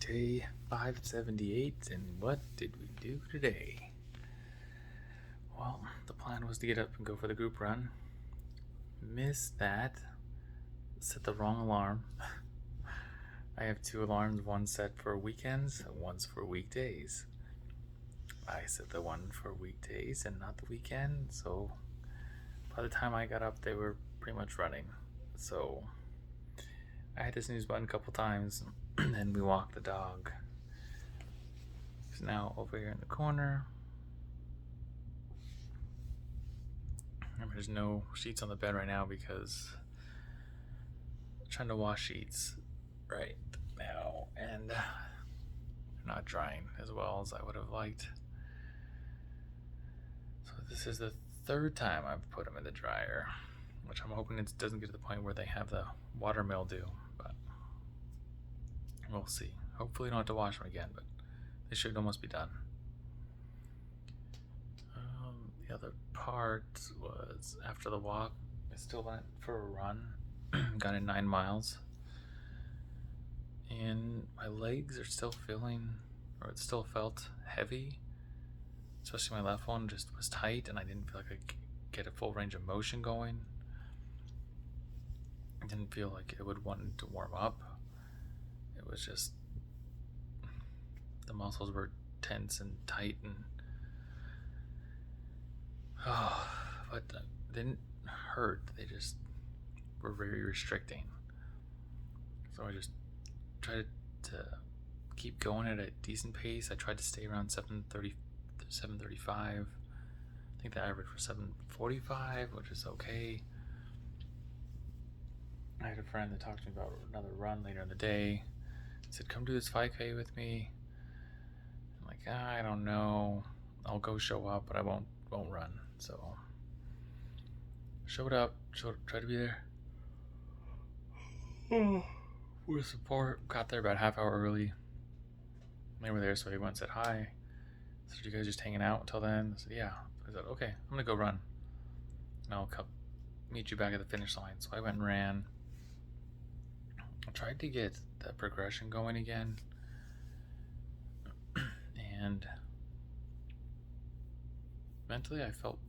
Day 578, and what did we do today? Well, the plan was to get up and go for the group run. Missed that. Set the wrong alarm. I have two alarms, one set for weekends, and one's for weekdays. I set the one for weekdays and not the weekend, so by the time I got up, they were pretty much running. So I had to snooze button a couple times, and then we walked the dog. He's now over here in the corner. There's no sheets on the bed right now because I'm trying to wash sheets right now, and they're not drying as well as I would have liked. So this is the third time I've put them in the dryer, which I'm hoping it doesn't get to the point where they have the water mildew, but we'll see. Hopefully I don't have to wash them again, but they should almost be done. The other part was after the walk, I still went for a run, got in 9 miles, and my legs are still feeling, or it still felt heavy, especially my left one just was tight, and I didn't feel like I could get a full range of motion going. I didn't feel like it would want to warm up. It was just, the muscles were tense and tight, and but they didn't hurt. They just were very restricting. So I just tried to keep going at a decent pace. I tried to stay around 7:30, 7:35. I think the average was 7:45, which is okay. I had a friend that talked to me about another run later in the day. He said, "Come do this 5K with me." I'm like, I don't know. I'll go show up, but I won't run. So showed up, tried to be there for support. Got there about a half hour early. They were there, so he went and said hi. I said, "You guys just hanging out until then?" I said, "Yeah." I said, "Okay, I'm gonna go run, and I'll come meet you back at the finish line." So I went and ran. I tried to get that progression going again, and mentally I felt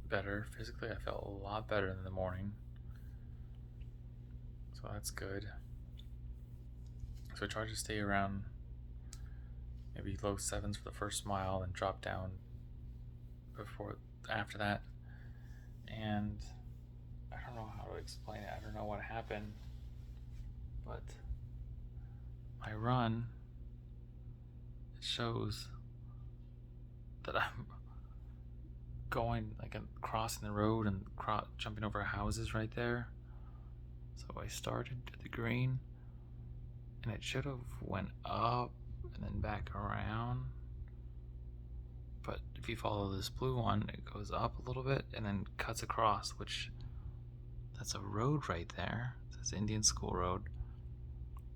better. Physically I felt a lot better in the morning, so that's good. So I tried to stay around maybe low 7s for the first mile and drop down after that. And I don't know how to explain it. I don't know what happened, but my run, it shows that I'm going, like I'm crossing the road and jumping over houses right there. So I started at the green, and it should have went up and then back around. But if you follow this blue one, it goes up a little bit and then cuts across, which that's a road right there. It says Indian School Road.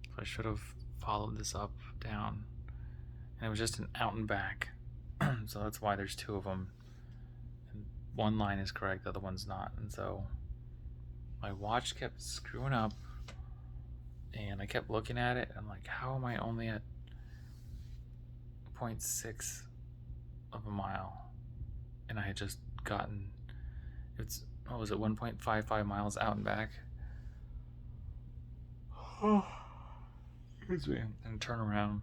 So I should have followed this up, down, and it was just an out and back. So that's why there's two of them. And one line is correct, the other one's not. And so my watch kept screwing up, and I kept looking at it. And I'm like, how am I only at 0.6 of a mile? And I had just gotten, what was it, 1.55 miles out and back. Excuse me. And turn around,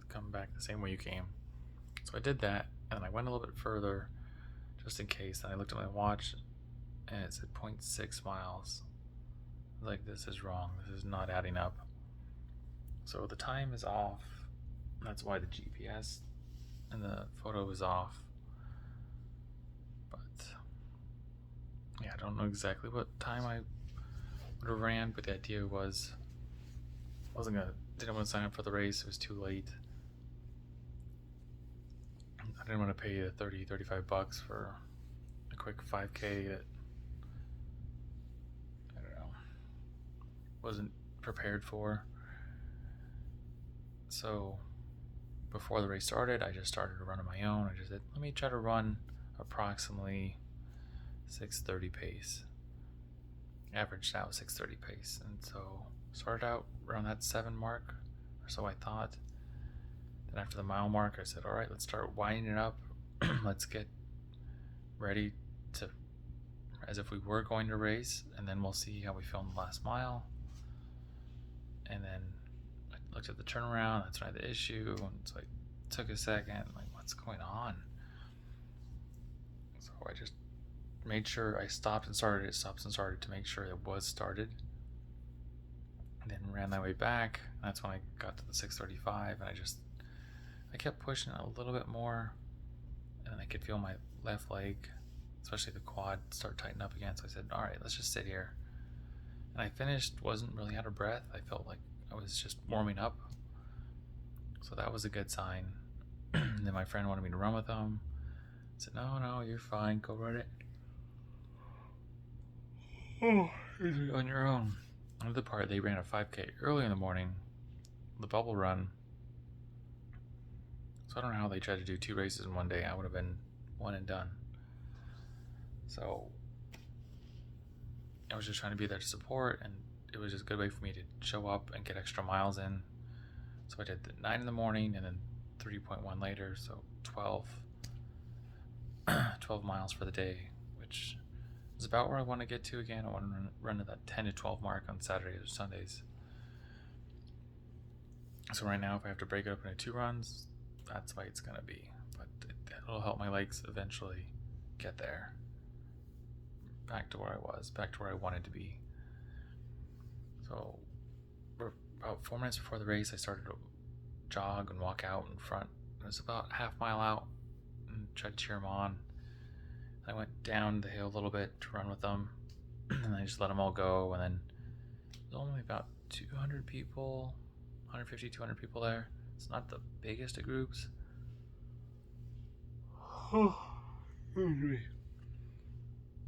come back the same way you came. So I did that, and I went a little bit further just in case. And I looked at my watch, and it said 0.6 miles. I was like, this is wrong. This is not adding up. So the time is off. That's why the GPS and the photo is off. But yeah, I don't know exactly what time I would have ran, but the idea was didn't want to sign up for the race. It was too late. I didn't want to pay the $35 for a quick 5K that I don't know, wasn't prepared for. So before the race started, I just started to run on my own. I just said, let me try to run approximately 6:30 pace. Averaged out 6:30 pace. And so started out around that 7 mark, so I thought. Then after the mile mark, I said, all right, let's start winding it up. Let's get ready to, as if we were going to race, and then we'll see how we feel in the last mile. And then I looked at the turnaround. That's when I had the issue. And so I took a second, like, what's going on? So I just made sure I stopped and started to make sure it was started. And then ran that way back. That's when I got to the 6:35, and I kept pushing a little bit more, and I could feel my left leg, especially the quad, start tightening up again. So I said, all right, let's just sit here. And I finished, wasn't really out of breath. I felt like I was just warming up. So that was a good sign. And then my friend wanted me to run with him. I said, no, you're fine. Go run it. Oh, on your own. Another part, they ran a 5K early in the morning, the bubble run. So I don't know how they tried to do 2 races in one day. I would have been one and done. So I was just trying to be there to support, and it was just a good way for me to show up and get extra miles in. So I did the 9 in the morning and then 3.1 later, so 12 miles for the day, which is about where I want to get to again. I want to run to that 10 to 12 mark on Saturdays or Sundays. So right now, if I have to break it up into 2 runs, that's why it's going to be. But it'll help my legs eventually get there. Back to where I was, back to where I wanted to be. So we're about 4 minutes before the race, I started to jog and walk out in front. It was about half mile out and tried to cheer them on. I went down the hill a little bit to run with them, and I just let them all go. And then there's only about 200 people, 150, 200 people there. It's not the biggest of groups.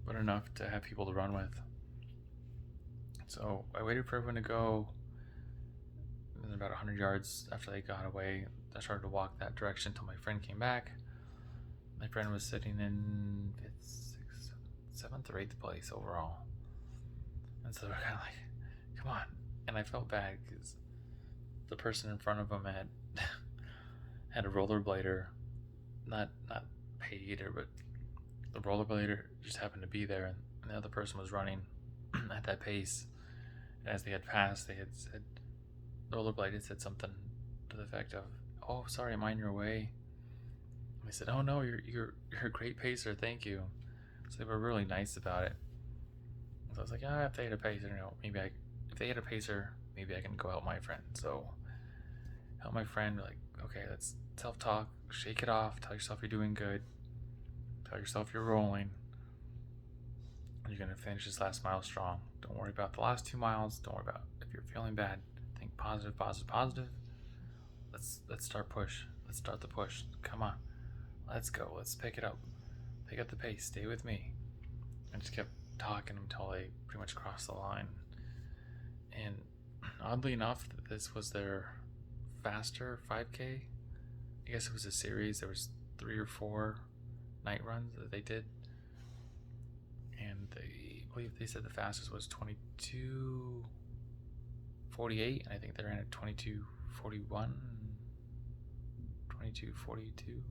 But enough to have people to run with. So I waited for everyone to go. And then about 100 yards after they got away, I started to walk that direction until my friend came back. My friend was sitting in 5th, 6th, 7th or 8th place overall. And so they're kind of like, come on. And I felt bad because the person in front of him had a rollerblader, not paid or, but the rollerblader just happened to be there, and the other person was running at that pace. And as they had passed, they had said, the rollerblade had said something to the effect of, "Oh, sorry, I'm on your way." And they said, "Oh no, you're a great pacer, thank you." So they were really nice about it. So I was like, if they had a pacer, if they had a pacer, maybe I can go help my friend. So help my friend, like, okay, let's self-talk, shake it off, tell yourself you're doing good, tell yourself you're rolling. You're going to finish this last mile strong. Don't worry about the last 2 miles. Don't worry about if you're feeling bad. Think positive. Let's start push. Let's start the push. Come on. Let's go. Let's pick it up. Pick up the pace. Stay with me. I just kept talking until they pretty much crossed the line. And oddly enough, this was their faster 5K. I guess it was a series. There was 3 or 4 night runs that they did. And I believe they said the fastest was 22:48. I think they ran at 22:41, 22:42.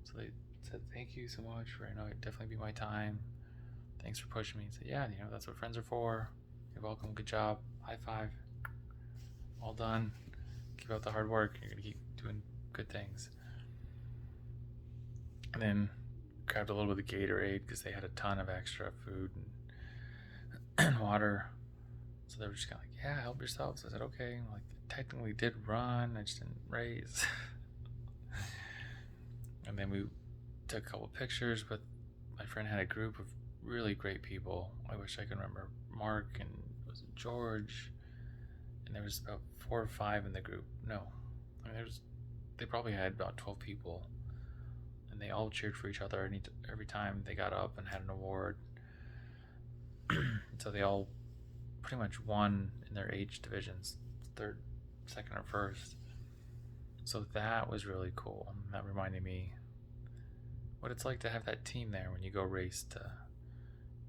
So they said, thank you so much for, it'd definitely be my time. Thanks for pushing me. And said, yeah, that's what friends are for. You're welcome. Good job. High five. All done. Keep up the hard work. You're going to keep doing good things. And then grabbed a little bit of Gatorade because they had a ton of extra food and water. So they were just kind of like, yeah, help yourself. So I said, okay. I technically did run. I just didn't race. And then we took a couple pictures, but my friend had a group of really great people. I wish I could remember Mark and was it George, and there was about 4 or 5 in the group. No, they probably had about 12 people, and they all cheered for each other every time they got up and had an award. So they all pretty much won in their age divisions, 3rd, 2nd, or 1st. So that was really cool. That reminded me what it's like to have that team there when you go race.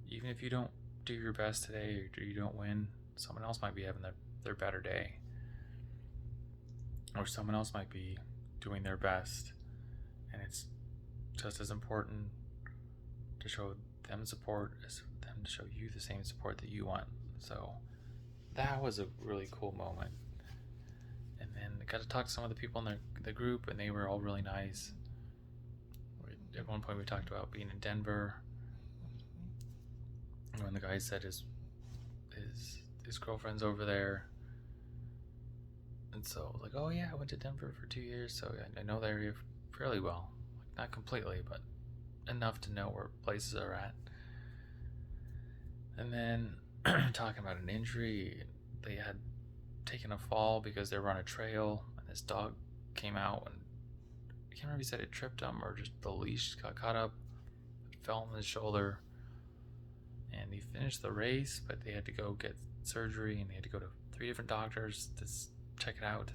Even if you don't do your best today or you don't win, someone else might be having their better day. or someone else might be doing their best, and it's just as important to show them support as them to show you the same support that you want. So that was a really cool moment. And then I got to talk to some of the people in the group, and they were all really nice. At one point we talked about being in Denver, when the guy said his girlfriend's over there. And so I was like, oh yeah, I went to Denver for 2 years, so I know the area fairly well. Like, not completely, but enough to know where places are at. And then talking about an injury, they had taken a fall because they were on a trail, and this dog came out, and I can't remember if he said it tripped him or just the leash got caught up, fell on his shoulder, and he finished the race, but they had to go get surgery, and they had to go to 3 different doctors to check it out.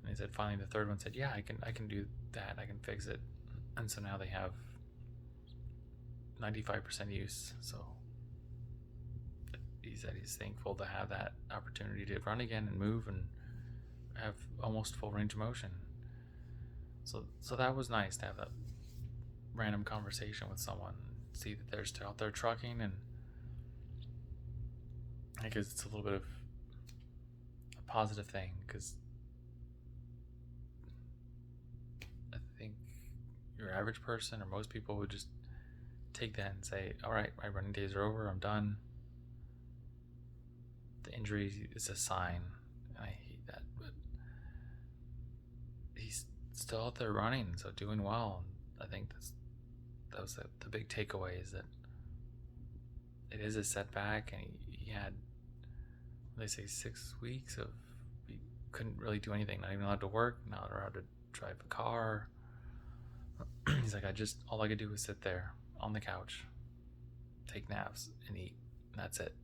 And he said finally the third one said, yeah, I can do that, I can fix it. And so now they have 95% use. So he said he's thankful to have that opportunity to run again and move and have almost full range of motion. So that was nice to have that random conversation with someone, see that they're still out there trucking, and I guess it's a little bit of a positive thing, because I think your average person or most people would just take that and say, all right, my running days are over, I'm done. The injury is a sign, and I hate that, but he's still out there running, so doing well. I think that was the big takeaway, is that it is a setback, and he had, they say, 6 weeks of he couldn't really do anything, not even allowed to work, not allowed to drive a car. He's like, all I could do was sit there on the couch, take naps, and eat, and that's it.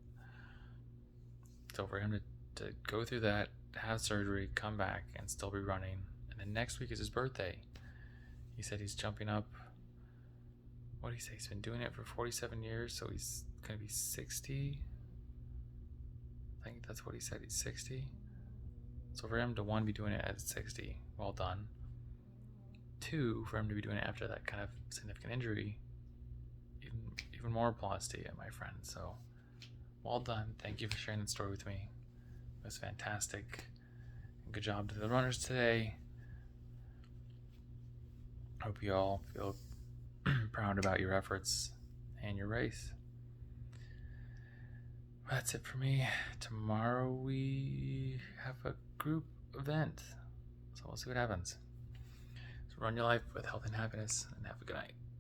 So for him to go through that, have surgery, come back, and still be running, and then next week is his birthday. He said he's jumping up, what did he say, he's been doing it for 47 years, so he's going to be 60. I think that's what he said, he's 60. So for him to, 1, be doing it at 60, well done. 2, for him to be doing it after that kind of significant injury, even more applause to you, my friend. So well done. Thank you for sharing that story with me. It was fantastic. Good job to the runners today. Hope you all feel proud about your efforts and your race. That's it for me. Tomorrow we have a group event, so we'll see what happens. So run your life with health and happiness, and have a good night.